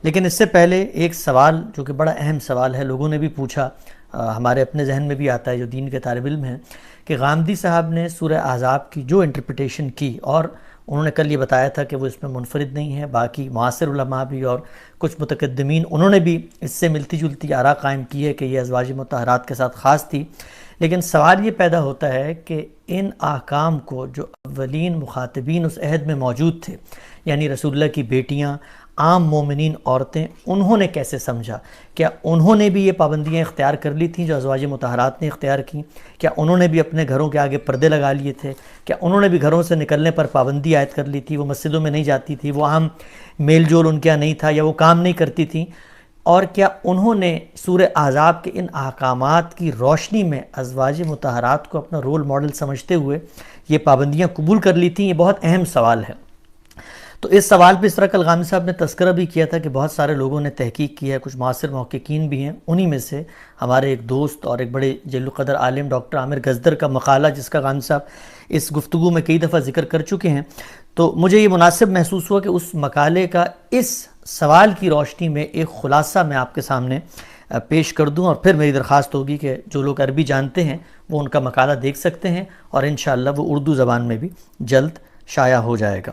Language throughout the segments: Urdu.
لیکن اس سے پہلے ایک سوال جو کہ بڑا اہم سوال ہے، لوگوں نے بھی پوچھا، ہمارے اپنے ذہن میں بھی آتا ہے جو دین کے طالب علم ہیں، کہ غامدی صاحب نے سورہ احزاب کی جو انٹرپریٹیشن کی، اور انہوں نے کل یہ بتایا تھا کہ وہ اس میں منفرد نہیں ہے، باقی معاصر علماء بھی اور کچھ متقدمین انہوں نے بھی اس سے ملتی جلتی آراء قائم کی ہے کہ یہ ازواج مطہرات کے ساتھ خاص تھی۔ لیکن سوال یہ پیدا ہوتا ہے کہ ان احکام کو جو اولین مخاطبین اس عہد میں موجود تھے، یعنی رسول اللہ کی بیٹیاں، عام مومنین عورتیں، انہوں نے کیسے سمجھا؟ کیا انہوں نے بھی یہ پابندیاں اختیار کر لی تھیں جو ازواج مطہرات نے اختیار کیں؟ کیا انہوں نے بھی اپنے گھروں کے آگے پردے لگا لیے تھے؟ کیا انہوں نے بھی گھروں سے نکلنے پر پابندی عائد کر لی تھی؟ وہ مسجدوں میں نہیں جاتی تھی، وہ عام میل جول ان کے یہاں نہیں تھا، یا وہ کام نہیں کرتی تھیں؟ اور کیا انہوں نے سورہ احزاب کے ان احکامات کی روشنی میں ازواج مطہرات کو اپنا رول ماڈل سمجھتے ہوئے یہ پابندیاں قبول کر لی تھیں؟ یہ بہت اہم سوال ہے۔ تو اس سوال پہ اس طرح کل غامدی صاحب نے تذکرہ بھی کیا تھا کہ بہت سارے لوگوں نے تحقیق کی ہے، کچھ معاصر محققین بھی ہیں، انہی میں سے ہمارے ایک دوست اور ایک بڑے جلیل القدر عالم ڈاکٹر عامر گزدر کا مقالہ، جس کا غامدی صاحب اس گفتگو میں کئی دفعہ ذکر کر چکے ہیں، تو مجھے یہ مناسب محسوس ہوا کہ اس مقالے کا اس سوال کی روشنی میں ایک خلاصہ میں آپ کے سامنے پیش کر دوں، اور پھر میری درخواست ہوگی کہ جو لوگ عربی جانتے ہیں وہ ان کا مقالہ دیکھ سکتے ہیں، اور انشاءاللہ وہ اردو زبان میں بھی جلد شائع ہو جائے گا۔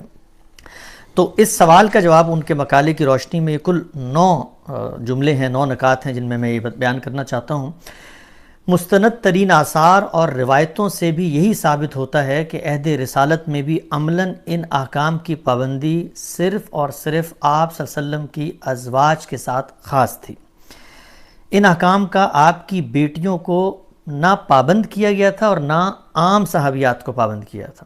تو اس سوال کا جواب ان کے مقالے کی روشنی میں کل 9 جملے ہیں، 9 نکات ہیں جن میں یہ بیان کرنا چاہتا ہوں۔ مستند ترین آثار اور روایتوں سے بھی یہی ثابت ہوتا ہے کہ عہد رسالت میں بھی عملاً ان احکام کی پابندی صرف اور صرف آپ صلی اللہ علیہ وسلم کی ازواج کے ساتھ خاص تھی۔ ان احکام کا آپ کی بیٹیوں کو نہ پابند کیا گیا تھا اور نہ عام صحابیات کو پابند کیا تھا۔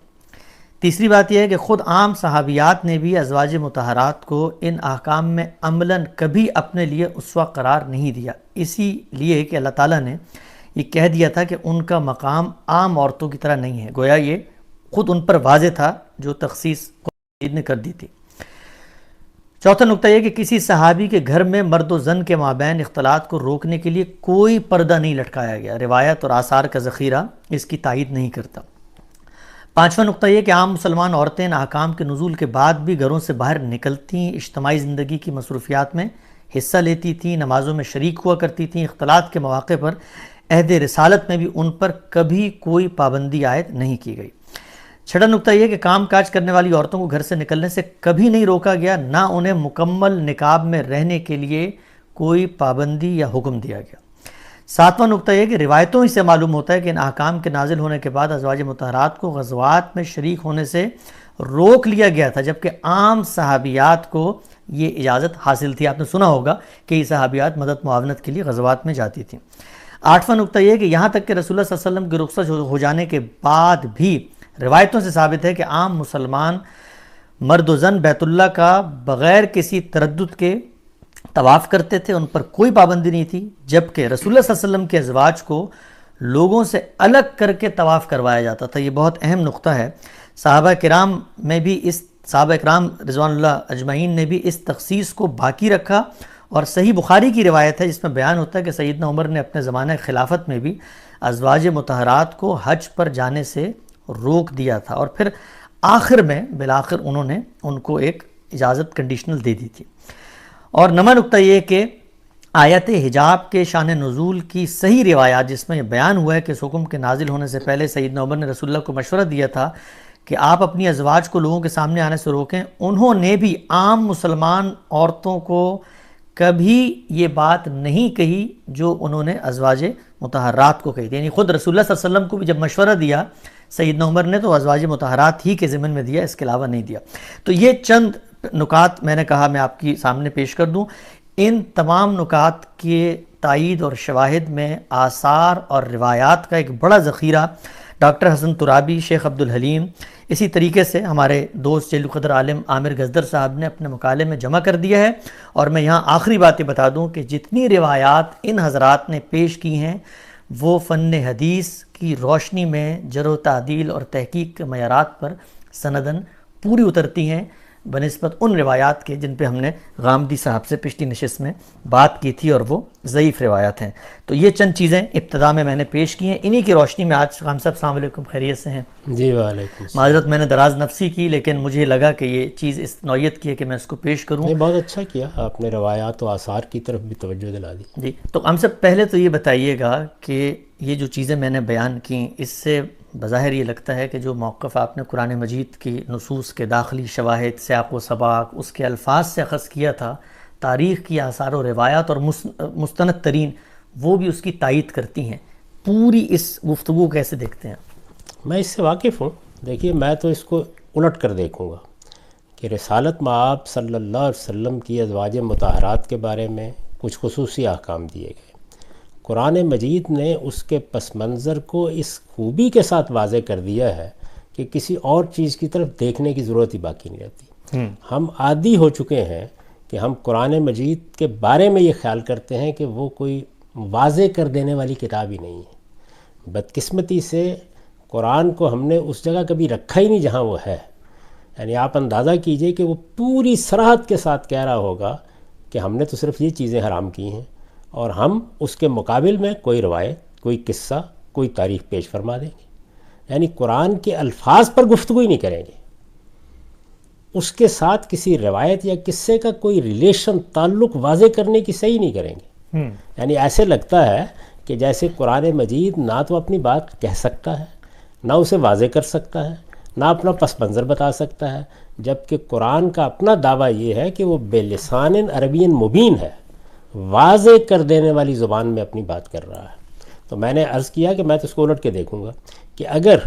تیسری بات یہ ہے کہ خود عام صحابیات نے بھی ازواج مطہرات کو ان احکام میں عملاً کبھی اپنے لیے اسوہ قرار نہیں دیا، اسی لیے کہ اللہ تعالیٰ نے یہ کہہ دیا تھا کہ ان کا مقام عام عورتوں کی طرح نہیں ہے، گویا یہ خود ان پر واضح تھا جو تخصیص قرآن نے کر دی تھی۔ چوتھا نقطہ یہ کہ کسی صحابی کے گھر میں مرد و زن کے مابین اختلاط کو روکنے کے لیے کوئی پردہ نہیں لٹکایا گیا، روایت اور آثار کا ذخیرہ اس کی تائید نہیں کرتا۔ پانچواں نقطہ یہ کہ عام مسلمان عورتیں ان احکام کے نزول کے بعد بھی گھروں سے باہر نکلتیں، اجتماعی زندگی کی مصروفیات میں حصہ لیتی تھیں، نمازوں میں شریک ہوا کرتی تھیں، اختلاط کے مواقع پر عہد رسالت میں بھی ان پر کبھی کوئی پابندی عائد نہیں کی گئی۔ چھٹا نقطہ یہ کہ کام کاج کرنے والی عورتوں کو گھر سے نکلنے سے کبھی نہیں روکا گیا، نہ انہیں مکمل نقاب میں رہنے کے لیے کوئی پابندی یا حکم دیا گیا۔ ساتواں نقطہ یہ کہ روایتوں ہی سے معلوم ہوتا ہے کہ ان احکام کے نازل ہونے کے بعد ازواج مطہرات کو غزوات میں شریک ہونے سے روک لیا گیا تھا، جبکہ عام صحابیات کو یہ اجازت حاصل تھی۔ آپ نے سنا ہوگا کہ یہ صحابیات مدد معاونت کے لیے غزوات میں جاتی تھیں۔ آٹھواں نقطہ یہ کہ یہاں تک کہ رسول اللہ صلی اللہ علیہ وسلم کی رخصت ہو جانے کے بعد بھی روایتوں سے ثابت ہے کہ عام مسلمان مرد و زن بیت اللہ کا بغیر کسی تردد کے طواف کرتے تھے، ان پر کوئی پابندی نہیں تھی، جبکہ رسول اللہ صلی اللہ علیہ وسلم کے ازواج کو لوگوں سے الگ کر کے طواف کروایا جاتا تھا۔ یہ بہت اہم نقطہ ہے۔ صحابہ کرام رضوان اللہ اجمعین نے بھی اس تخصیص کو باقی رکھا، اور صحیح بخاری کی روایت ہے جس میں بیان ہوتا ہے کہ سیدنا عمر نے اپنے زمانہ خلافت میں بھی ازواج مطہرات کو حج پر جانے سے روک دیا تھا، اور پھر آخر میں بالآخر انہوں نے ان کو ایک اجازت کنڈیشنل دے دی تھی۔ اور نواں نقطہ یہ کہ آیت حجاب کے شان نزول کی صحیح روایات جس میں یہ بیان ہوا ہے کہ اس حکم کے نازل ہونے سے پہلے سیدنا عمر نے رسول اللہ کو مشورہ دیا تھا کہ آپ اپنی ازواج کو لوگوں کے سامنے آنے سے روکیں، انہوں نے بھی عام مسلمان عورتوں کو کبھی یہ بات نہیں کہی جو انہوں نے ازواج مطہرات کو کہی تھی، یعنی خود رسول اللہ صلی اللہ علیہ وسلم کو بھی جب مشورہ دیا سیدنا عمر نے تو ازواج مطہرات ہی کے ضمن میں دیا، اس کے علاوہ نہیں دیا۔ تو یہ چند نکات میں نے کہا میں آپ کی سامنے پیش کر دوں۔ ان تمام نکات کے تائید اور شواہد میں آثار اور روایات کا ایک بڑا ذخیرہ ڈاکٹر حسن ترابی، شیخ عبدالحلیم، اسی طریقے سے ہمارے دوست جلیل القدر عالم عامر گزدر صاحب نے اپنے مقالے میں جمع کر دیا ہے۔ اور میں یہاں آخری باتیں بتا دوں کہ جتنی روایات ان حضرات نے پیش کی ہیں وہ فن حدیث کی روشنی میں جرح و تعدیل اور تحقیق کے معیارات پر سندن پوری اترتی ہیں، بنسبت ان روایات کے جن پہ ہم نے غامدی صاحب سے پچھلی نشست میں بات کی تھی اور وہ ضعیف روایات ہیں. تو یہ چند چیزیں ابتدا میں نے پیش کی ہیں. انہی کی روشنی میں آج خان صاحب السلام علیکم، خیریت سے ہیں؟ جی وعلیکم السلام. معذرت میں نے دراز نفسی کی، لیکن مجھے لگا کہ یہ چیز اس نوعیت کی ہے کہ میں اس کو پیش کروں. نہیں، بہت اچھا کیا آپ نے، روایات و آثار کی طرف بھی توجہ دلا دی. جی، تو ہم سب پہلے تو یہ بتائیے گا کہ یہ جو چیزیں میں نے بیان کیں اس سے بظاہر یہ لگتا ہے کہ جو موقف آپ نے قرآن مجید کی نصوص کے داخلی شواہد، سیاق و سباق، اس کے الفاظ سے اخذ کیا تھا، تاریخ کی آثار و روایات اور مستند ترین وہ بھی اس کی تائید کرتی ہیں. پوری اس گفتگو کو کیسے دیکھتے ہیں؟ میں اس سے واقف ہوں. دیکھیے، میں تو اس کو الٹ کر دیکھوں گا کہ رسالت مآب صلی اللہ علیہ وسلم کی ازواج مطہرات کے بارے میں کچھ خصوصی احکام دیے گئے. قرآن مجید نے اس کے پس منظر کو اس خوبی کے ساتھ واضح کر دیا ہے کہ کسی اور چیز کی طرف دیکھنے کی ضرورت ہی باقی نہیں رہتی. ہم عادی ہو چکے ہیں کہ ہم قرآن مجید کے بارے میں یہ خیال کرتے ہیں کہ وہ کوئی واضح کر دینے والی کتاب ہی نہیں ہے. بدقسمتی سے قرآن کو ہم نے اس جگہ کبھی رکھا ہی نہیں جہاں وہ ہے. یعنی آپ اندازہ کیجئے کہ وہ پوری صراحت کے ساتھ کہہ رہا ہوگا کہ ہم نے تو صرف یہ چیزیں حرام کی ہیں، اور ہم اس کے مقابل میں کوئی روایت، کوئی قصہ، کوئی تاریخ پیش فرما دیں گے. یعنی قرآن کے الفاظ پر گفتگو ہی نہیں کریں گے، اس کے ساتھ کسی روایت یا قصے کا کوئی ریلیشن، تعلق واضح کرنے کی صحیح نہیں کریں گے. یعنی ایسے لگتا ہے کہ جیسے قرآن مجید نہ تو اپنی بات کہہ سکتا ہے، نہ اسے واضح کر سکتا ہے، نہ اپنا پس منظر بتا سکتا ہے، جبکہ قرآن کا اپنا دعویٰ یہ ہے کہ وہ بے لسان عربی مبین ہے، واضح کر دینے والی زبان میں اپنی بات کر رہا ہے. تو میں نے عرض کیا کہ میں تو اس کو الٹ کے دیکھوں گا کہ اگر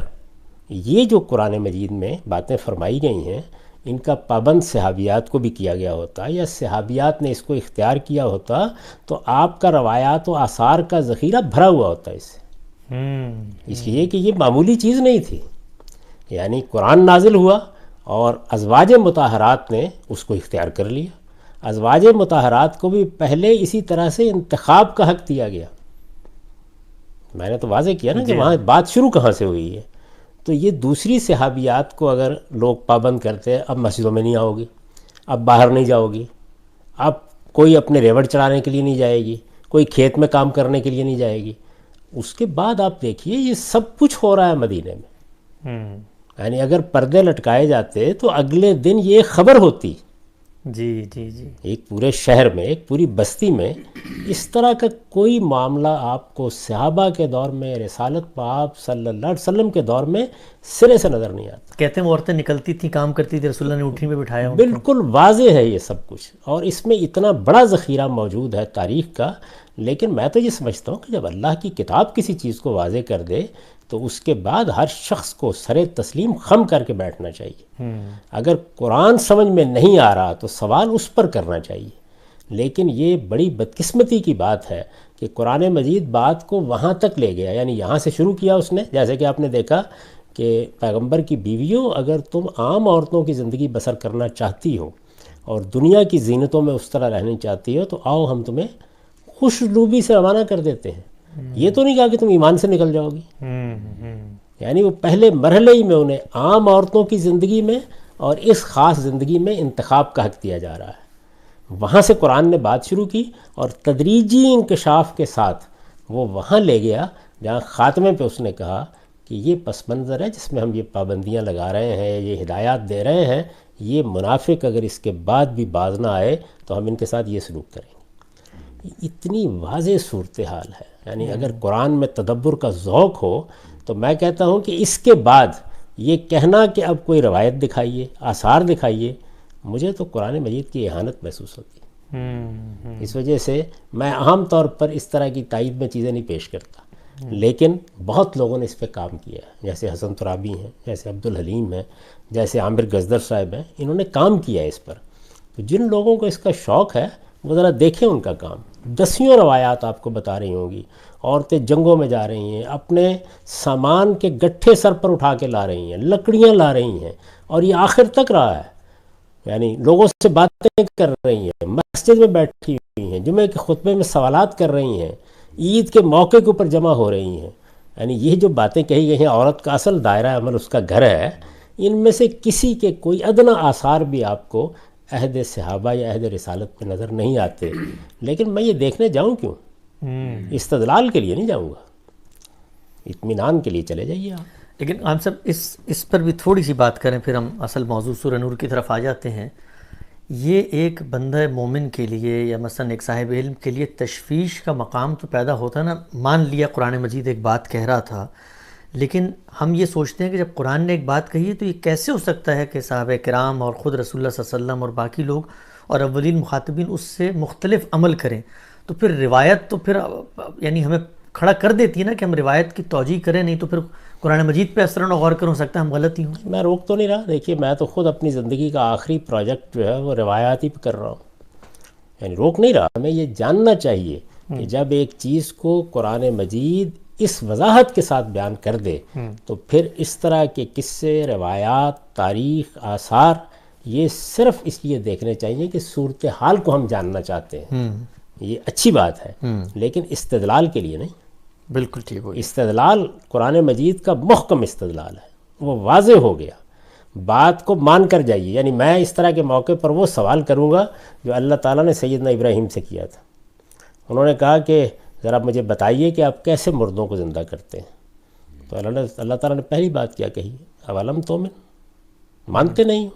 یہ جو قرآن مجید میں باتیں فرمائی گئی ہیں ان کا پابند صحابیات کو بھی کیا گیا ہوتا یا صحابیات نے اس کو اختیار کیا ہوتا تو آپ کا روایات و آثار کا ذخیرہ بھرا ہوا ہوتا اس سے. اس لیے کہ یہ معمولی چیز نہیں تھی. یعنی قرآن نازل ہوا اور ازواج مطہرات نے اس کو اختیار کر لیا. ازواج مطہرات کو بھی پہلے اسی طرح سے انتخاب کا حق دیا گیا. میں نے تو واضح کیا نا کہ وہاں بات شروع کہاں سے ہوئی ہے. تو یہ دوسری صحابیات کو اگر لوگ پابند کرتے ہیں، اب مسجدوں میں نہیں آؤ گی، اب باہر نہیں جاؤ گی، اب کوئی اپنے ریوڑ چڑھانے کے لیے نہیں جائے گی، کوئی کھیت میں کام کرنے کے لیے نہیں جائے گی. اس کے بعد آپ دیکھیے یہ سب کچھ ہو رہا ہے مدینے میں. یعنی اگر پردے لٹکائے جاتے تو اگلے دن یہ خبر ہوتی. جی جی جی، ایک پورے شہر میں، ایک پوری بستی میں اس طرح کا کوئی معاملہ آپ کو صحابہ کے دور میں، رسالت پاک صلی اللہ علیہ وسلم کے دور میں سرے سے نظر نہیں آتا. کہتے ہیں وہ عورتیں نکلتی تھیں، کام کرتی تھی، رسول اللہ نے اٹھنی پہ بٹھایا ان کو. بالکل واضح ہے یہ سب کچھ، اور اس میں اتنا بڑا ذخیرہ موجود ہے تاریخ کا. لیکن میں تو یہ سمجھتا ہوں کہ جب اللہ کی کتاب کسی چیز کو واضح کر دے تو اس کے بعد ہر شخص کو سر تسلیم خم کر کے بیٹھنا چاہیے. اگر قرآن سمجھ میں نہیں آ رہا تو سوال اس پر کرنا چاہیے. لیکن یہ بڑی بدقسمتی کی بات ہے کہ قرآن مجید بات کو وہاں تک لے گیا. یعنی یہاں سے شروع کیا اس نے، جیسے کہ آپ نے دیکھا کہ پیغمبر کی بیویوں، اگر تم عام عورتوں کی زندگی بسر کرنا چاہتی ہو اور دنیا کی زینتوں میں اس طرح رہنا چاہتی ہو تو آؤ ہم تمہیں خوش روبی سے روانہ کر دیتے ہیں. یہ تو نہیں کہا کہ تم ایمان سے نکل جاؤ گی. یعنی وہ پہلے مرحلے ہی میں انہیں عام عورتوں کی زندگی میں اور اس خاص زندگی میں انتخاب کا حق دیا جا رہا ہے. وہاں سے قرآن نے بات شروع کی اور تدریجی انکشاف کے ساتھ وہ وہاں لے گیا جہاں خاتمے پہ اس نے کہا کہ یہ پس منظر ہے جس میں ہم یہ پابندیاں لگا رہے ہیں، یہ ہدایات دے رہے ہیں، یہ منافق اگر اس کے بعد بھی باز نہ آئے تو ہم ان کے ساتھ یہ سلوک کریں گے. اتنی واضح صورتحال ہے. یعنی اگر قرآن میں تدبر کا ذوق ہو تو میں کہتا ہوں کہ اس کے بعد یہ کہنا کہ اب کوئی روایت دکھائیے، آثار دکھائیے، مجھے تو قرآن مجید کی اہانت محسوس ہوتی ہے. اس وجہ سے میں عام طور پر اس طرح کی تائید میں چیزیں نہیں پیش کرتا. لیکن بہت لوگوں نے اس پہ کام کیا ہے، جیسے حسن ترابی ہیں، جیسے عبدالحلیم ہیں، جیسے عامر گزدر صاحب ہیں. انہوں نے کام کیا ہے اس پر. تو جن لوگوں کو اس کا شوق ہے وہ ذرا دیکھیں ان کا کام. دسیوں روایات آپ کو بتا رہی ہوں گی. عورتیں جنگوں میں جا رہی ہیں، اپنے سامان کے گٹھے سر پر اٹھا کے لا رہی ہیں، لکڑیاں لا رہی ہیں، اور یہ آخر تک رہا ہے. یعنی لوگوں سے باتیں کر رہی ہیں، مسجد میں بیٹھی ہوئی ہیں، جمعے کے خطبے میں سوالات کر رہی ہیں، عید کے موقع کے اوپر جمع ہو رہی ہیں. یعنی یہ جو باتیں کہی گئی ہیں، عورت کا اصل دائرہ عمل اس کا گھر ہے. ان میں سے کسی کے کوئی ادنا آثار بھی آپ کو عہد صحابہ یا عہد رسالت میں نظر نہیں آتے. لیکن میں یہ دیکھنے جاؤں کیوں؟ استدلال کے لیے نہیں جاؤں گا، اطمینان کے لیے چلے جائیے آپ. لیکن عام صاحب اس پر بھی تھوڑی سی بات کریں، پھر ہم اصل موضوع سورہ نور کی طرف آ جاتے ہیں. یہ ایک بندہ مومن کے لیے یا مثلا ایک صاحب علم کے لیے تشویش کا مقام تو پیدا ہوتا ہے نا. مان لیا قرآن مجید ایک بات کہہ رہا تھا، لیکن ہم یہ سوچتے ہیں کہ جب قرآن نے ایک بات کہی ہے تو یہ کیسے ہو سکتا ہے کہ صحابہ کرام اور خود رسول اللہ صلی اللہ علیہ وسلم اور باقی لوگ اور اولین مخاطبین اس سے مختلف عمل کریں. تو پھر روایت تو پھر یعنی ہمیں کھڑا کر دیتی ہے نا کہ ہم روایت کی توجیہ کریں، نہیں تو پھر قرآن مجید پہ اثر و غور کر ہو سکتا ہے ہم غلطی ہوں. میں روک تو نہیں رہا. دیکھیے میں تو خود اپنی زندگی کا آخری پروجیکٹ جو ہے وہ روایاتی پہ کر رہا ہوں، یعنی روک نہیں رہا. ہمیں یہ جاننا چاہیے کہ جب ایک چیز کو قرآن مجید اس وضاحت کے ساتھ بیان کر دے تو پھر اس طرح کے قصے، روایات، تاریخ، آثار یہ صرف اس لیے دیکھنے چاہیے کہ صورتحال کو ہم جاننا چاہتے ہیں. یہ اچھی بات ہے، لیکن استدلال کے لیے نہیں. بالکل ٹھیک ہو. استدلال قرآن مجید کا محکم استدلال ہے، وہ واضح ہو گیا. بات کو مان کر جائیے. یعنی میں اس طرح کے موقع پر وہ سوال کروں گا جو اللہ تعالیٰ نے سیدنا ابراہیم سے کیا تھا. انہوں نے کہا کہ ذرا مجھے بتائیے کہ آپ کیسے مردوں کو زندہ کرتے ہیں. تو اللہ تعالیٰ نے پہلی بات کیا کہی؟ اولم تؤمن، مانتے نہیں.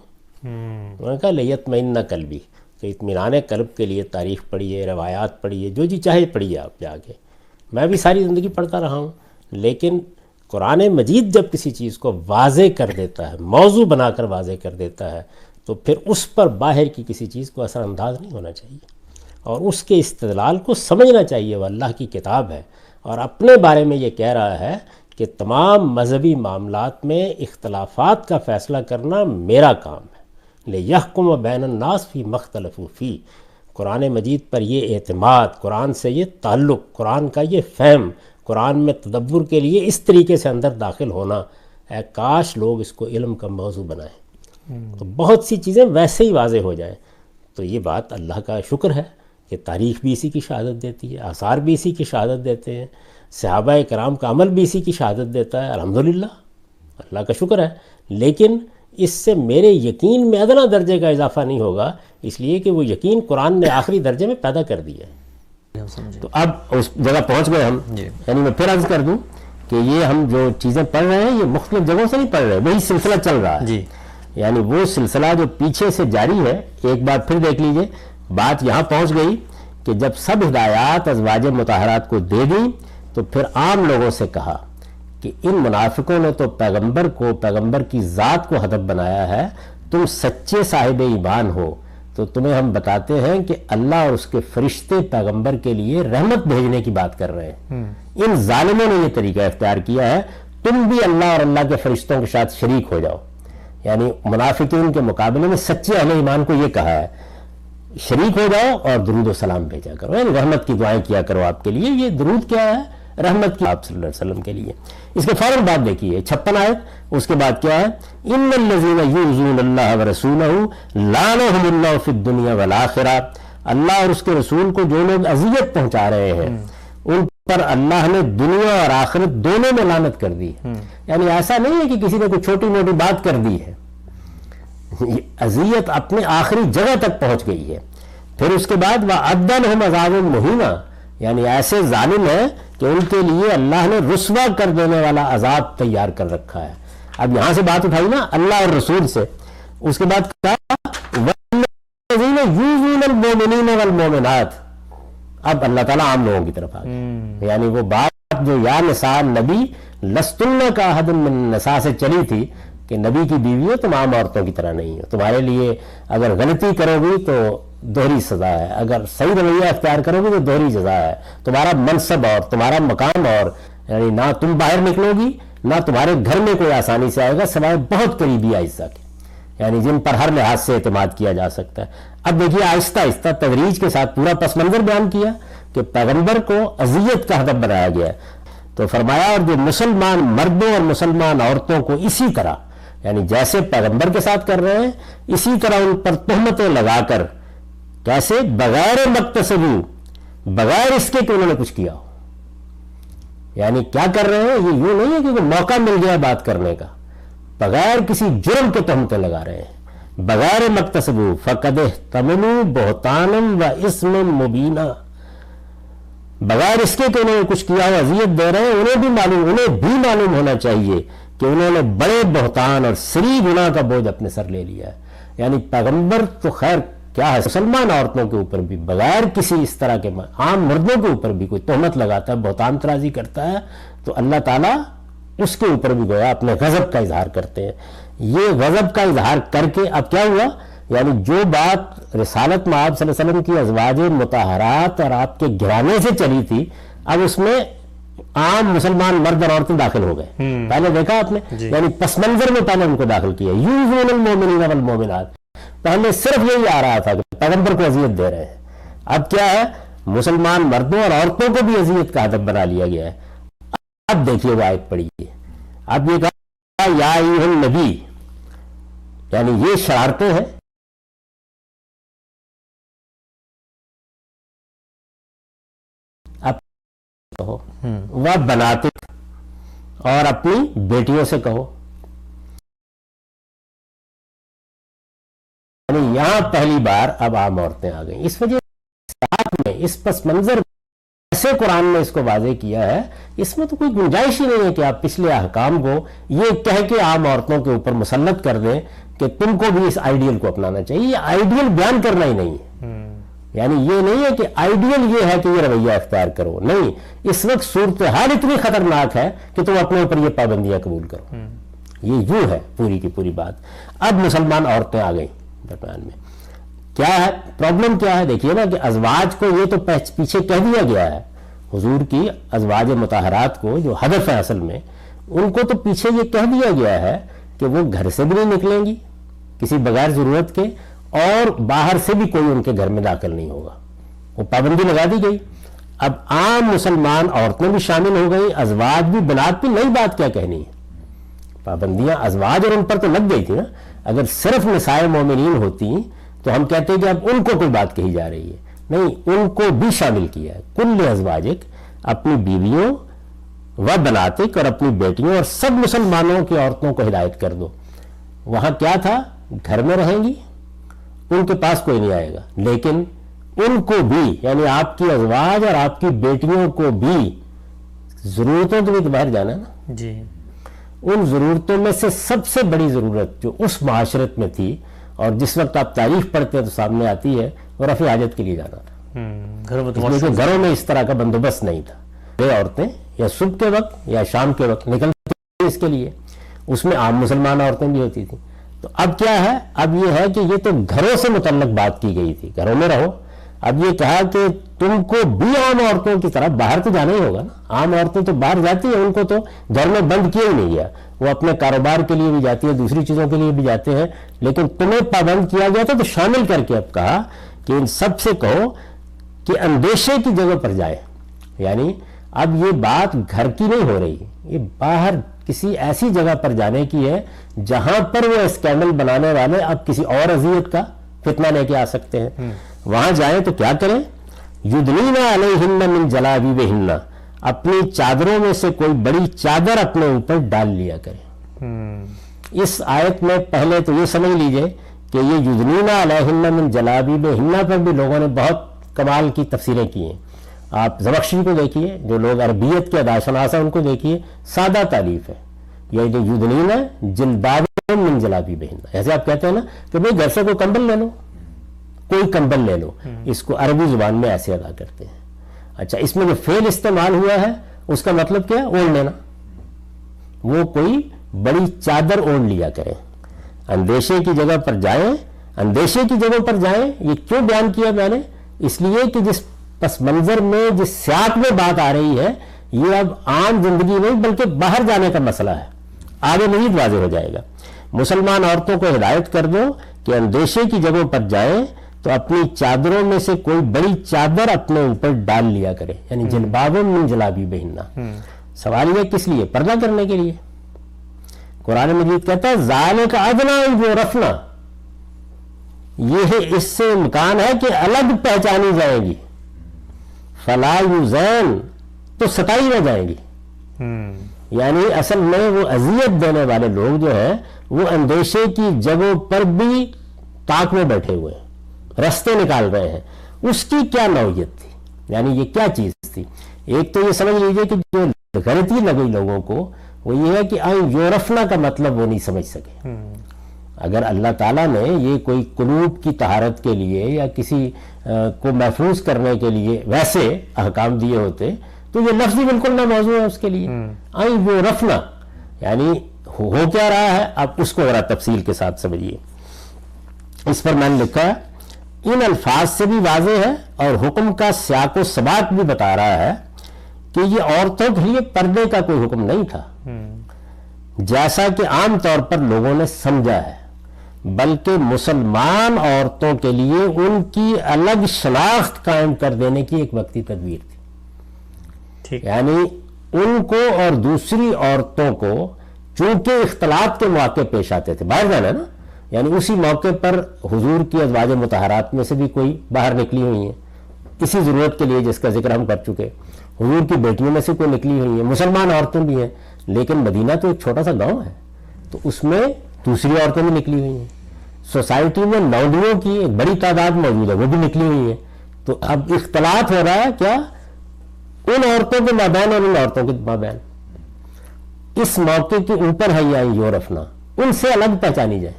انہوں نے کہا لیطمئن قلبی، کہ اطمینان قلب کے لیے تاریخ پڑھیے، روایات پڑھیے، جو جی چاہے پڑھیے آپ جا کے. میں بھی ساری زندگی پڑھتا رہا ہوں، لیکن قرآن مجید جب کسی چیز کو واضح کر دیتا ہے، موضوع بنا کر واضح کر دیتا ہے، تو پھر اس پر باہر کی کسی چیز کو اثر انداز نہیں ہونا چاہیے اور اس کے استدلال کو سمجھنا چاہیے. وہ اللہ کی کتاب ہے اور اپنے بارے میں یہ کہہ رہا ہے کہ تمام مذہبی معاملات میں اختلافات کا فیصلہ کرنا میرا کام ہے. لِيَحْكُمَ بَيْنَ النَّاسِ فِي مَا اخْتَلَفُوا فِيهِ. قرآن مجید پر یہ اعتماد، قرآن سے یہ تعلق، قرآن کا یہ فہم، قرآن میں تدبر کے لیے اس طریقے سے اندر داخل ہونا، اے کاش لوگ اس کو علم کا موضوع بنائیں تو بہت سی چیزیں ویسے ہی واضح ہو جائیں. تو یہ بات اللہ کا شکر ہے کہ تاریخ بھی اسی کی شہادت دیتی ہے، آثار بھی اسی کی شہادت دیتے ہیں، صحابہ کرام کا عمل بھی اسی کی شہادت دیتا ہے. الحمدللہ، اللہ کا شکر ہے. لیکن اس سے میرے یقین میں ادنا درجے کا اضافہ نہیں ہوگا، اس لیے کہ وہ یقین قرآن نے آخری درجے میں پیدا کر دیا ہے. تو اب اس جگہ پہنچ گئے ہم. یعنی میں پھر عرض کر دوں کہ یہ ہم جو چیزیں پڑھ رہے ہیں یہ مختلف جگہوں سے نہیں پڑھ رہے، وہی سلسلہ چل رہا ہے. یعنی وہ سلسلہ جو پیچھے سے جاری ہے، ایک بار پھر دیکھ لیجئے. بات یہاں پہنچ گئی کہ جب سب ہدایات ازواج مطہرات کو دے دیں تو پھر عام لوگوں سے کہا کہ ان منافقوں نے تو پیغمبر کو، پیغمبر کی ذات کو ہدف بنایا ہے. تم سچے صاحب ایمان ہو تو تمہیں ہم بتاتے ہیں کہ اللہ اور اس کے فرشتے پیغمبر کے لیے رحمت بھیجنے کی بات کر رہے ہیں. ان ظالموں نے یہ طریقہ اختیار کیا ہے، تم بھی اللہ اور اللہ کے فرشتوں کے ساتھ شریک ہو جاؤ. یعنی منافقین کے مقابلے میں سچے اہل ایمان کو یہ کہا ہے شریک ہو جاؤ اور درود و سلام بھیجا کرو، یعنی رحمت کی دعائیں کیا کرو آپ کے لیے. یہ درود کیا ہے؟ رحمت کی، آپ صلی اللہ علیہ وسلم کے لیے. اس کے فوراً بعد دیکھیے 56 آیت، اس کے بعد کیا ہے؟ ان الذین یؤذون اللہ ورسولہ لعنہم اللہ فی الدنیا والآخرہ. اللہ اور اس کے رسول کو جو لوگ اذیت پہنچا رہے ہیں ان پر اللہ نے دنیا اور آخرت دونوں میں لعنت کر دی. یعنی ایسا نہیں ہے کہ کسی نے کوئی چھوٹی موٹی بات کر دی ہے، اذیت اپنے آخری جگہ تک پہنچ گئی ہے. پھر اس کے بعد وَأَعَدَّ لَهُمْ عَذَابًا مُهِينًا، یعنی ایسے ظالم ہیں کہ ان کے لیے اللہ نے رسوا کر دینے والا عذاب تیار کر رکھا ہے. اب یہاں سے بات اٹھائی نا اللہ اور رسول سے، اس کے بعد کہا وَالَّذِينَ يُؤْذُونَ الْمُؤْمِنِينَ وَالْمُؤْمِنَاتِ. اب اللہ تعالیٰ عام لوگوں کی طرف آ گئے. یعنی وہ بات جو یا نساء النبی لستن کا احد من النساء سے چلی تھی کہ نبی کی بیویوں تم عام عورتوں کی طرح نہیں ہو، تمہارے لیے اگر غلطی کرو گی تو دوہری سزا ہے، اگر صحیح رویہ اختیار کرو گی تو دوہری سزا ہے. تمہارا منصب اور تمہارا مقام اور، یعنی نہ تم باہر نکلو گی نہ تمہارے گھر میں کوئی آسانی سے آئے گا سوائے بہت قریبی اعزاء کے، یعنی جن پر ہر لحاظ سے اعتماد کیا جا سکتا ہے. اب دیکھیے آہستہ آہستہ تدریج کے ساتھ پورا پس منظر بیان کیا کہ پیغمبر کو اذیت کا ہدف بنایا گیا ہے. تو فرمایا اور جو مسلمان مردوں اور مسلمان عورتوں کو اسی طرح، یعنی جیسے پیغمبر کے ساتھ کر رہے ہیں اسی طرح ان پر تہمتیں لگا کر، کیسے؟ بغیر مقتصدی، بغیر اس کے کہ انہوں نے کچھ کیا ہو. یعنی کیا کر رہے ہیں؟ یہ یوں نہیں ہے کہ موقع مل گیا بات کرنے کا، بغیر کسی جرم کے تہمتیں لگا رہے ہیں، بغیر مکتسبو فقد احتملوا بہتانا و اسم مبینا، بغیر اس کے کہ انہوں نے کچھ کیا ہو اذیت دے رہے ہیں، انہیں بھی معلوم ہونا چاہیے کہ انہوں نے بڑے بہتان اور سری گناہ کا بوجھ اپنے سر لے لیا ہے۔ یعنی پیغمبر تو خیر کیا ہے، مسلمان عورتوں کے اوپر بھی بغیر کسی اس طرح کے، عام مردوں کے اوپر بھی کوئی تہمت لگاتا ہے، بہتان ترازی کرتا ہے، تو اللہ تعالیٰ اس کے اوپر بھی گویا اپنے غضب کا اظہار کرتے ہیں۔ یہ غضب کا اظہار کر کے اب کیا ہوا، یعنی جو بات رسالت میں آپ صلی اللہ علیہ وسلم کی ازواج مطہرات اور آپ کے گھرانے سے چلی تھی، اب اس میں عام مسلمان مرد اور عورتیں داخل ہو گئے۔ پہلے دیکھا آپ نے، یعنی پس منظر میں پہلے ان کو داخل کیا، یؤذون المؤمنین والمؤمنات، پہلے صرف یہی آ رہا تھا کہ پیغمبر کو اذیت دے رہے ہیں، اب کیا ہے مسلمان مردوں اور عورتوں کو بھی اذیت کا ہدف بنا لیا گیا ہے۔ اب دیکھیے وہ آیت پڑھیے، اب یہ کہا یا ایھا النبی، یعنی یہ شرارتیں ہیں، اب کہو وہ بناتے اور اپنی بیٹیوں سے کہو، یعنی یہاں پہلی بار اب عام عورتیں آ گئیں۔ اس وجہ میں اس پس منظر ایسے قرآن نے اس کو واضح کیا ہے، اس میں تو کوئی گنجائش ہی نہیں ہے کہ آپ پچھلے احکام کو یہ کہہ کے عام عورتوں کے اوپر مسلط کر دیں کہ تم کو بھی اس آئیڈیل کو اپنانا چاہیے۔ یہ آئیڈیل بیان کرنا ہی نہیں ہے، یعنی یہ نہیں ہے کہ آئیڈیل یہ ہے کہ یہ رویہ اختیار کرو، نہیں، اس وقت صورتحال اتنی خطرناک ہے کہ تم اپنے اوپر یہ پابندیاں قبول کرو، یہ یوں ہے پوری کی پوری بات۔ اب مسلمان عورتیں آ گئیں درمیان میں، کیا ہے پرابلم، کیا ہے دیکھیے نا کہ ازواج کو یہ تو پیچھے کہہ دیا گیا ہے، حضور کی ازواج مطہرات کو جو ہدف ہے اصل میں، ان کو تو پیچھے یہ کہہ دیا گیا ہے کہ وہ گھر سے بھی نہیں نکلیں گی کسی بغیر ضرورت کے، اور باہر سے بھی کوئی ان کے گھر میں داخل نہیں ہوگا، وہ پابندی لگا دی گئی۔ اب عام مسلمان عورتیں بھی شامل ہو گئی، ازواج بھی، بنات بھی، نئی بات کیا کہنی ہے، پابندیاں ازواج اور ان پر تو لگ گئی تھی نا۔ اگر صرف نساء مومنین ہوتی تو ہم کہتے ہیں کہ اب ان کو کوئی بات کہی جا رہی ہے، نہیں، ان کو بھی شامل کیا ہے۔ کل ازواجک، اپنی بیویوں و بناتک، اور اپنی بیٹیوں اور سب مسلمانوں کی عورتوں کو ہدایت کر دو۔ وہاں کیا تھا، گھر میں رہیں گی، ان کے پاس کوئی نہیں آئے گا، لیکن ان کو بھی، یعنی آپ کی ازواج اور آپ کی بیٹیوں کو بھی ضرورتوں کے بھی باہر جانا ہے نا جی، ان ضرورتوں میں سے سب سے بڑی ضرورت جو اس معاشرت میں تھی اور جس وقت آپ تاریخ پڑھتے ہیں تو سامنے آتی ہے، وہ رفع حاجت کے لیے جانا تھا۔ گھروں میں اس طرح کا بندوبست نہیں تھا، یہ عورتیں یا صبح کے وقت یا شام کے وقت نکلتی تھیں اس کے لیے، اس میں عام مسلمان عورتیں بھی ہوتی تھیں۔ تو اب کیا ہے، اب یہ ہے کہ یہ تو گھروں سے متعلق بات کی گئی تھی، گھروں میں رہو، اب یہ کہا کہ تم کو بھی عام عورتوں کی طرح باہر تو جانا ہی ہوگا نا۔ عام عورتیں تو باہر جاتی ہیں، ان کو تو گھر میں بند کیا ہی نہیں گیا، وہ اپنے کاروبار کے لیے بھی جاتی ہے، دوسری چیزوں کے لیے بھی جاتے ہیں، لیکن تمہیں پابند کیا گیا تھا تو شامل کر کے اب کہا کہ ان سب سے کہو کہ اندیشے کی جگہ پر جائے، یعنی اب یہ بات گھر کی نہیں ہو رہی، یہ باہر کسی ایسی جگہ پر جانے کی ہے جہاں پر وہ اسکینڈل بنانے والے اب کسی اور اذیت کا فتنہ لے کے آ سکتے ہیں۔ وہاں جائیں تو کیا کریں، یدنین علیہن من جلابیبہن، اپنی چادروں میں سے کوئی بڑی چادر اپنے اوپر ڈال لیا کریں۔ اس آیت میں پہلے تو یہ سمجھ لیجئے کہ یہ یدنین علیہن من جلابیبہن پر بھی لوگوں نے بہت کمال کی تفسیریں کی ہیں۔ آپ زمخشری کو دیکھیے، جو لوگ عربیت کے اداشناس ہیں ان کو دیکھیے، سادہ تعریف ہے، یہ جو یدنین جلباب من جلابیبہن، ایسے آپ کہتے ہیں نا کہ بھئی گھر سے کوئی کمبل لے لو، کوئی کمبل لے لو، اس کو عربی زبان میں ایسے ادا کرتے ہیں۔ اچھا، اس میں جو فعل استعمال ہوا ہے اس کا مطلب کیا ہے، اوڑھ لینا، وہ کوئی بڑی چادر اوڑھ لیا کریں، اندیشے کی جگہ پر جائیں، اندیشے کی جگہ پر جائیں۔ یہ کیوں بیان کیا میں نے، اس لیے کہ جس پس منظر میں جس سیاق میں بات آ رہی ہے، یہ اب عام زندگی نہیں بلکہ باہر جانے کا مسئلہ ہے، آگے مزید واضح ہو جائے گا۔ مسلمان عورتوں کو ہدایت کر دو کہ اندیشے کی جگہوں پر جائیں تو اپنی چادروں میں سے کوئی بڑی چادر اپنے اوپر ڈال لیا کرے، یعنی جلباب من جلابیبہن۔ سوال یہ کس لیے، پردہ کرنے کے لیے۔ قرآن مجید کہتا ہے ذالک ادنیٰ ان یعرفن، یہ اس سے امکان ہے کہ الگ پہچانی جائیں گی، فلا یؤذین، تو ستائی نہ جائیں گی۔ یعنی اصل میں وہ اذیت دینے والے لوگ جو ہیں وہ اندیشے کی جگہوں پر بھی طاق میں بیٹھے ہوئے ہیں، رستے نکال رہے ہیں. اس کی کیا نوعیت تھی، یعنی یہ کیا چیز تھی؟ ایک تو یہ سمجھ لیجئے کہ جو غلطی لگی لوگوں کو وہ یہ ہے کہ یورفنا کا مطلب وہ نہیں سمجھ سکے. اگر اللہ تعالیٰ نے یہ کوئی قلوب کی طہارت کے لیے یا کسی کو محفوظ کرنے کے لیے ویسے احکام دیے ہوتے تو یہ لفظ بالکل نہ موضوع ہے اس کے لیے. یورفنا یعنی ہو کیا رہا ہے، اب اس کو ذرا تفصیل کے ساتھ سمجھیے. اس پر میں نے لکھا ہے ان الفاظ سے بھی واضح ہے اور حکم کا سیاق و سباق بھی بتا رہا ہے کہ یہ عورتوں کے لیے پردے کا کوئی حکم نہیں تھا جیسا کہ عام طور پر لوگوں نے سمجھا ہے، بلکہ مسلمان عورتوں کے لیے ان کی الگ شناخت قائم کر دینے کی ایک وقتی تدبیر تھی. یعنی ان کو اور دوسری عورتوں کو چونکہ اختلاط کے مواقع پیش آتے تھے، باہر جانا نا، یعنی اسی موقع پر حضور کی ازواج مطہرات میں سے بھی کوئی باہر نکلی ہوئی ہیں اسی ضرورت کے لیے جس کا ذکر ہم کر چکے، حضور کی بیٹیوں میں سے کوئی نکلی ہوئی ہیں، مسلمان عورتیں بھی ہیں. لیکن مدینہ تو ایک چھوٹا سا گاؤں ہے تو اس میں دوسری عورتیں بھی نکلی ہوئی ہیں. سوسائٹی میں لونڈیوں کی ایک بڑی تعداد موجود ہے، وہ بھی نکلی ہوئی ہیں. تو اب اختلاط ہو رہا ہے کیا ان عورتوں کے مابین اور ان عورتوں کے مابین. اس موقع کے اوپر ہے یا یورفنا، ان سے الگ پہچانی جائے،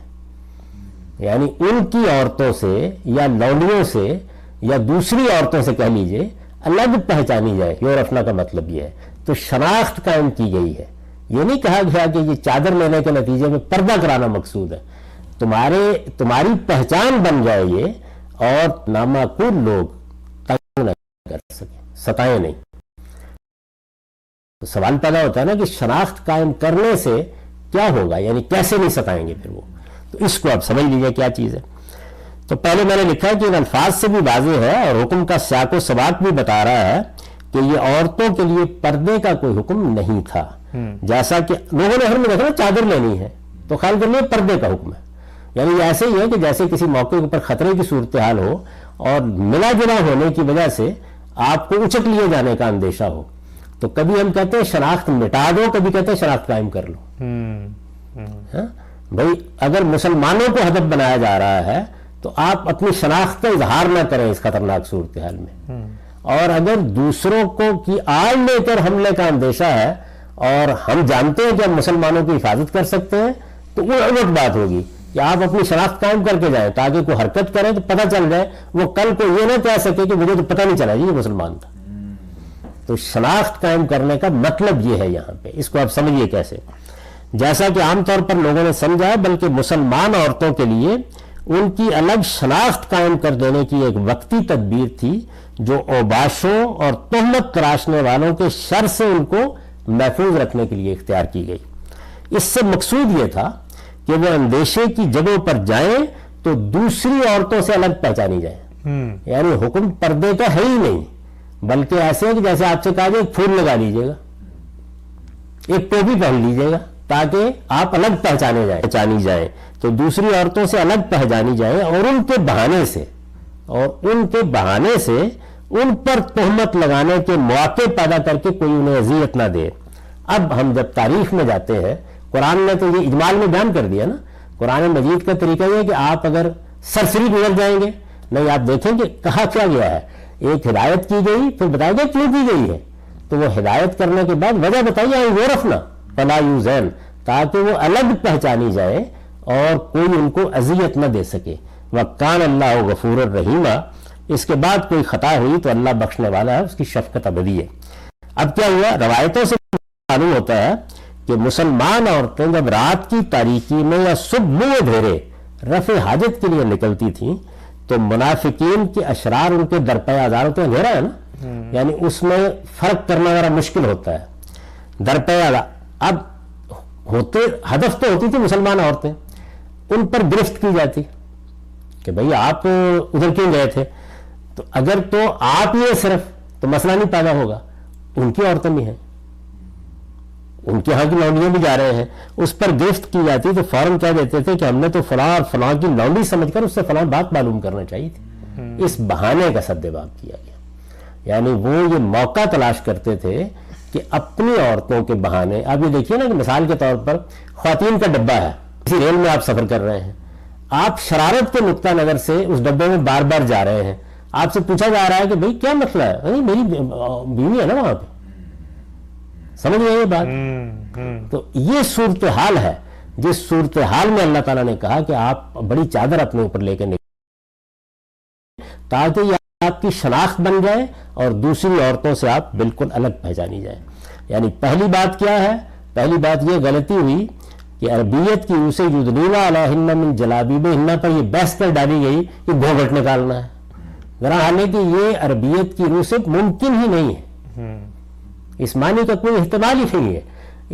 یعنی ان کی عورتوں سے یا لونڈیوں سے یا دوسری عورتوں سے کہہ لیجئے الگ پہچانی جائے. یورفنا کا مطلب یہ ہے. تو شناخت قائم کی گئی ہے. یہ نہیں کہا گیا کہ یہ چادر لینے کے نتیجے میں پردہ کرانا مقصود ہے. تمہاری پہچان بن جائے یہ اور نامعقول لوگ تنگ نہ کر سکیں، ستائیں نہیں. تو سوال پیدا ہوتا ہے نا کہ شناخت قائم کرنے سے کیا ہوگا، یعنی کیسے نہیں ستائیں گے پھر وہ. تو اس کو اب سمجھ لیجئے کیا چیز ہے. تو پہلے میں نے لکھا ہے کہ ان الفاظ سے بھی واضح ہے اور حکم کا سیاق و سباق بھی بتا رہا ہے کہ یہ عورتوں کے لیے پردے کا کوئی حکم نہیں تھا. جیسا کہ لوگوں نے ہر میں دیکھا چادر لینی ہے تو خیال کر لیا پردے کا حکم ہے. یعنی یہ ایسے ہی ہے کہ جیسے کسی موقع کے اوپر خطرے کی صورتحال ہو اور ملا جلا ہونے کی وجہ سے آپ کو اچک لیے جانے کا اندیشہ ہو تو کبھی ہم کہتے ہیں شناخت مٹا دو، کبھی کہتے ہیں شناخت قائم کر لو. بھائی اگر مسلمانوں کو ہدف بنایا جا رہا ہے تو آپ اپنی شناخت کا اظہار نہ کریں اس خطرناک صورتحال میں. اور اگر دوسروں کو کی آڑ لے کر حملے کا اندیشہ ہے اور ہم جانتے ہیں کہ ہم مسلمانوں کی حفاظت کر سکتے ہیں تو وہ الگ بات ہوگی کہ آپ اپنی شناخت قائم کر کے جائیں تاکہ کوئی حرکت کریں تو پتہ چل جائے، وہ کل کو یہ نہ کہہ سکے کہ مجھے تو پتہ نہیں چلا جی یہ مسلمان تھا. تو شناخت قائم کرنے کا مطلب یہ ہے یہاں پہ. اس کو آپ سمجھیے کیسے. جیسا کہ عام طور پر لوگوں نے سمجھا بلکہ مسلمان عورتوں کے لیے ان کی الگ شناخت قائم کر دینے کی ایک وقتی تدبیر تھی جو اوباشوں اور تہمت تراشنے والوں کے شر سے ان کو محفوظ رکھنے کے لیے اختیار کی گئی. اس سے مقصود یہ تھا کہ وہ اندیشے کی جگہوں پر جائیں تو دوسری عورتوں سے الگ پہچانی جائیں. یعنی حکم پردے کا ہے ہی نہیں بلکہ ایسے ہے کہ جیسے آپ سے کہا جائے ایک پھول لگا لیجئے گا، ایک ٹوپی پہن لیجئے گا تاکہ آپ الگ پہچانی جائیں تو دوسری عورتوں سے الگ پہچانی جائیں اور ان کے بہانے سے ان پر تہمت لگانے کے مواقع پیدا کر کے کوئی انہیں اذیت نہ دے. اب ہم جب تاریخ میں جاتے ہیں قرآن نے تو یہ اجمال میں بیان کر دیا نا. قرآن مجید کا طریقہ یہ ہے کہ آپ اگر سرسری گزر جائیں گے نہیں، آپ دیکھیں کہ کہا کیا گیا ہے. ایک ہدایت کی گئی پھر بتایا گیا کیوں کی گئی ہے تو وہ ہدایت کرنے کے بعد وجہ بتائیے یورفنا فلا یوزین تاکہ وہ الگ پہچانی جائے اور کوئی ان کو اذیت نہ دے سکے. وَكَانَ اللَّهُ غَفُورًا رَحِيمًا. اس کے بعد کوئی خطا ہوئی تو اللہ بخشنے والا ہے، اس کی شفقت ابدی ہے. اب کیا ہوا، روایتوں سے معلوم ہوتا ہے کہ مسلمان عورتیں جب رات کی تاریکی میں یا صبح منہ دھیرے رفع حاجت کے لیے نکلتی تھیں تو منافقین کے اشرار ان کے درپے آزار ہوتے ہیں. اندھیرا ہے نا، یعنی اس میں فرق کرنا ذرا مشکل ہوتا ہے. درپے آزار اب ہوتے ہدف تو ہوتی تھی مسلمان عورتیں، ان پر گرفت کی جاتی کہ بھئی آپ ادھر کیوں گئے تھے. تو اگر تو آپ یہ صرف تو مسئلہ نہیں پیدا ہوگا، ان کی عورتیں بھی ہیں، ان کے ہاں کی لونڈیاں بھی جا رہے ہیں، اس پر گرفت کی جاتی تو فوراً کہہ دیتے تھے کہ ہم نے تو فلاں اور فلاں کی لونڈی سمجھ کر اس سے فلاں بات معلوم کرنا چاہیے تھی. اس بہانے کا سد باب کیا گیا. یعنی وہ یہ موقع تلاش کرتے تھے کہ اپنی عورتوں کے بہانے، آپ یہ دیکھیے نا کہ مثال کے طور پر خواتین کا ڈبہ ہے، کسی ریل میں آپ سفر کر رہے ہیں، آپ شرارت کے نقطہ نظر سے اس ڈبے میں بار بار جا رہے ہیں، آپ سے پوچھا جا رہا ہے کہ بھئی کیا مسئلہ ہے؟ میری بیوی ہے نا وہاں پہ، سمجھ رہے ہیں یہ بات؟ تو یہ صورتحال ہے جس صورتحال میں اللہ تعالیٰ نے کہا کہ آپ بڑی چادر اپنے اوپر لے کے نکلیں تاکہ یہ آپ کی شناخت بن جائے اور دوسری عورتوں سے آپ بالکل الگ پہچانی جائیں۔ یعنی پہلی بات کیا ہے؟ پہلی بات یہ غلطی ہوئی کہ عربیت کی روح سے یدنینا علیہن من جلابیبہن پر یہ بحث کر ڈالی گئی کہ گھونگھٹ نکالنا ہے، ذرا حالانکہ یہ عربیت کی روح سے ممکن ہی نہیں ہے، اس معنی کا کوئی احتمال ہی نہیں ہے۔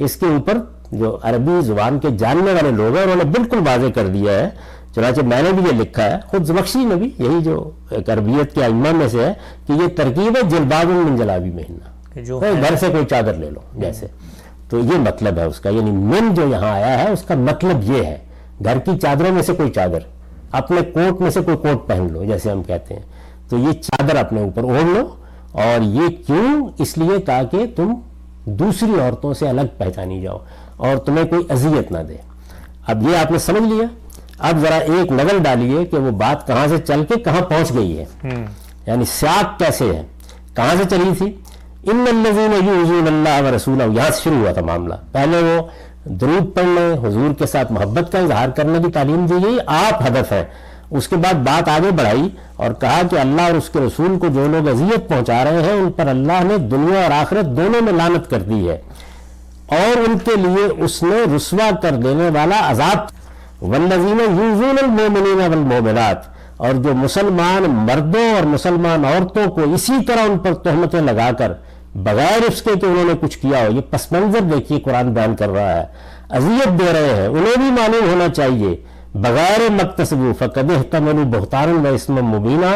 اس کے اوپر جو عربی زبان کے جاننے والے لوگ ہیں انہوں نے بالکل واضح کر دیا ہے، چنانچہ میں نے بھی یہ لکھا ہے، خود زمخشری نے بھی، یہی جو ایک عربیت کے ائمہ میں سے ہے، کہ یہ ترکیب ہے جلباب من جلابیبہن، گھر سے کوئی چادر لے لو جیسے، تو یہ مطلب ہے اس کا، یعنی من جو یہاں آیا ہے اس کا مطلب یہ ہے گھر کی چادروں میں سے کوئی چادر، اپنے کوٹ میں سے کوئی کوٹ پہن لو جیسے ہم کہتے ہیں، تو یہ چادر اپنے اوپر اوڑھ لو، اور یہ کیوں؟ اس لیے تاکہ تم دوسری عورتوں سے الگ پہچانی جاؤ اور تمہیں کوئی اذیت نہ دے۔ اب یہ آپ نے سمجھ لیا، اب ذرا ایک نظر ڈالیے کہ وہ بات کہاں سے چل کے کہاں پہنچ گئی ہے، یعنی سیاق کیسے ہے، کہاں سے چلی تھی؟ ان الذین یؤذون اللہ ورسولہ، یہاں سے شروع ہوا تھا معاملہ۔ پہلے وہ درود پڑھنے، حضور کے ساتھ محبت کا اظہار کرنے کی تعلیم دی گئی، آپ ہدف ہے۔ اس کے بعد بات آگے بڑھائی اور کہا کہ اللہ اور اس کے رسول کو جو لوگ اذیت پہنچا رہے ہیں ان پر اللہ نے دنیا اور آخرت دونوں میں لعنت کر دی ہے، اور ان کے لیے اس نے رسوا کر دینے والا عذاب۔ والذین یؤذون المؤمنین والمؤمنات، اور جو مسلمان مردوں اور مسلمان عورتوں کو اسی طرح ان پر تہمتیں لگا کر بغیر اس کے کہ انہوں نے کچھ کیا ہو، یہ پس منظر دیکھیے قرآن بیان کر رہا ہے، اذیت دے رہے ہیں، انہیں بھی معلوم ہونا چاہیے بغیر مکتسبوا فقد احتملوا بہتانا و اثما مبینا،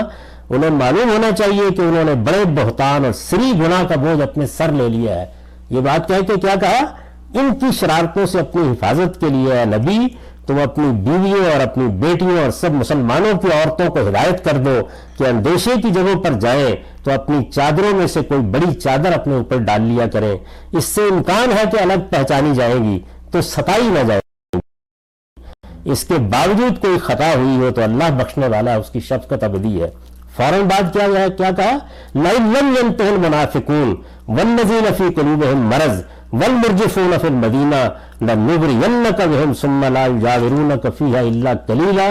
انہیں معلوم ہونا چاہیے کہ انہوں نے بڑے بہتان اور سری گناہ کا بوجھ اپنے سر لے لیا ہے۔ یہ بات کہہ کے کیا کہا؟ ان کی شرارتوں سے اپنی حفاظت کے لیے اے نبی تم اپنی بیویوں اور اپنی بیٹیوں اور سب مسلمانوں کی عورتوں کو ہدایت کر دو کہ اندیشے کی جگہوں پر جائیں تو اپنی چادروں میں سے کوئی بڑی چادر اپنے اوپر ڈال لیا کریں، اس سے امکان ہے کہ الگ پہچانی جائے گی تو ستائی نہ جائے گی، اس کے باوجود کوئی خطا ہوئی ہو تو اللہ بخشنے والا ہے، اس کی شفقت ابدی ہے۔ فوراً بات کیا کہا؟ لَئِن لَّمْ يَنْتَهِ الْمُنَافِقُونَ وَالَّذِينَ فِي قُلُوبِهِم مَّرَضٌ وَالْمُرْجِفُونَ فِي الْمَدِينَةِ لَنُغْرِيَنَّكَ بِهِمْ ثُمَّ لَا يُجَاوِرُونَكَ فِيهَا إِلَّا قَلِيلًا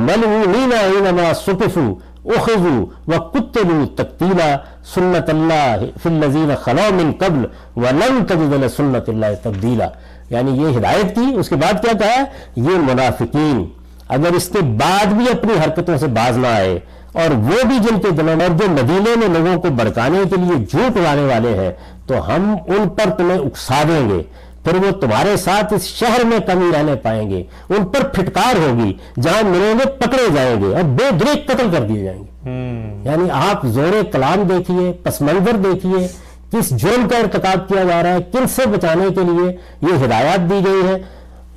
مَّلْعُونِينَ أَيْنَمَا ثُقِفُوا أُخِذُوا وَقُتِّلُوا تَقْتِيلًا سُنَّتَ اللَّهِ فِي الَّذِينَ خَلَوْا مِن قَبْلُ وَلَن تَجِدَ لِسُنَّتِ اللَّهِ تَبْدِيلًا، یعنی یہ ہدایت کی۔ اس کے بعد کیا کہا؟ یہ منافقین اگر اس کے بعد بھی اپنی حرکتوں سے باز نہ آئے، اور وہ بھی جن کے دلوں میں جو مدینے میں لوگوں کو بھڑکانے کے لیے جھوٹ اڑانے والے ہیں، تو ہم ان پر تمہیں اکسا دیں گے، پھر وہ تمہارے ساتھ اس شہر میں کمی رہنے پائیں گے، ان پر پھٹکار ہوگی، جہاں ملیں گے پکڑے جائیں گے اور بے دریغ قتل کر دیے جائیں گے۔ یعنی آپ زور کلام دیکھیے، پس منظر دیکھیے، کس جرم کا ارتکاب کیا جا رہا ہے، کن سے بچانے کے لیے یہ ہدایات دی گئی ہے،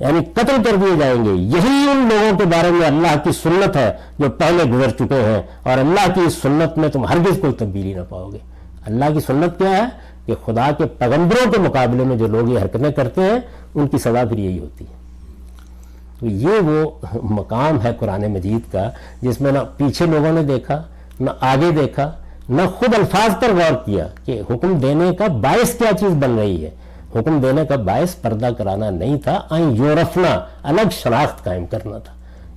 یعنی قتل کر دیے جائیں گے۔ یہی ان لوگوں کے بارے میں اللہ کی سنت ہے جو پہلے گزر چکے ہیں، اور اللہ کی اس سنت میں تم ہرگز کوئی تبدیلی نہ پاؤ گے۔ اللہ کی سنت کیا ہے؟ کہ خدا کے پیغمبروں کے مقابلے میں جو لوگ یہ حرکتیں کرتے ہیں ان کی سزا پھر یہی ہوتی ہے۔ تو یہ وہ مقام ہے قرآن مجید کا جس میں نہ پیچھے لوگوں نے دیکھا، نہ آگے دیکھا، نہ خود الفاظ پر غور کیا کہ حکم دینے کا باعث کیا چیز بن رہی ہے۔ حکم دینے کا باعث پردہ کرانا نہیں تھا، این یورفنا، الگ شناخت قائم کرنا تھا۔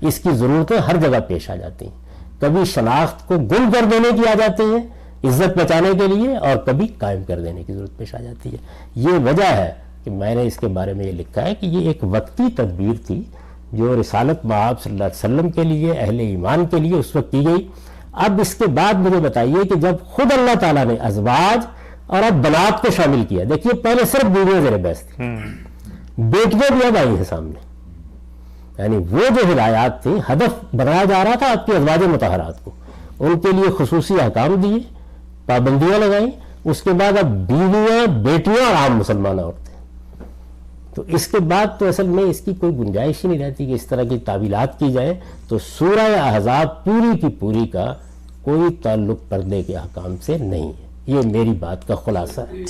اس کی ضرورتیں ہر جگہ پیش آ جاتی ہیں، کبھی شناخت کو گم کر دینے کی آ جاتی ہے عزت بچانے کے لیے، اور کبھی قائم کر دینے کی ضرورت پیش آ جاتی ہے۔ یہ وجہ ہے کہ میں نے اس کے بارے میں یہ لکھا ہے کہ یہ ایک وقتی تدبیر تھی جو رسالت مآب صلی اللہ علیہ وسلم کے لیے، اہل ایمان کے لیے اس وقت کی گئی۔ اب اس کے بعد مجھے بتائیے کہ جب خود اللہ تعالیٰ نے ازواج اور اب بنات کو شامل کیا، دیکھیے پہلے صرف بیویاں زیر بحث تھی، بیٹیاں بھی اب آئی ہیں سامنے، یعنی وہ جو ہدایات تھیں، ہدف بنایا جا رہا تھا آپ کی ازواج مطہرات کو، ان کے لیے خصوصی احکام دیے، پابندیاں لگائیں۔ اس کے بعد اب بیویاں، بیٹیاں اور عام مسلمان عورتیں، تو اس کے بعد تو اصل میں اس کی کوئی گنجائش ہی نہیں رہتی کہ اس طرح کی تعویلات کی جائیں۔ تو سورہ احزاب پوری کی پوری کا کوئی تعلق پردے کے احکام سے نہیں ہے، یہ میری بات کا خلاصہ ہے۔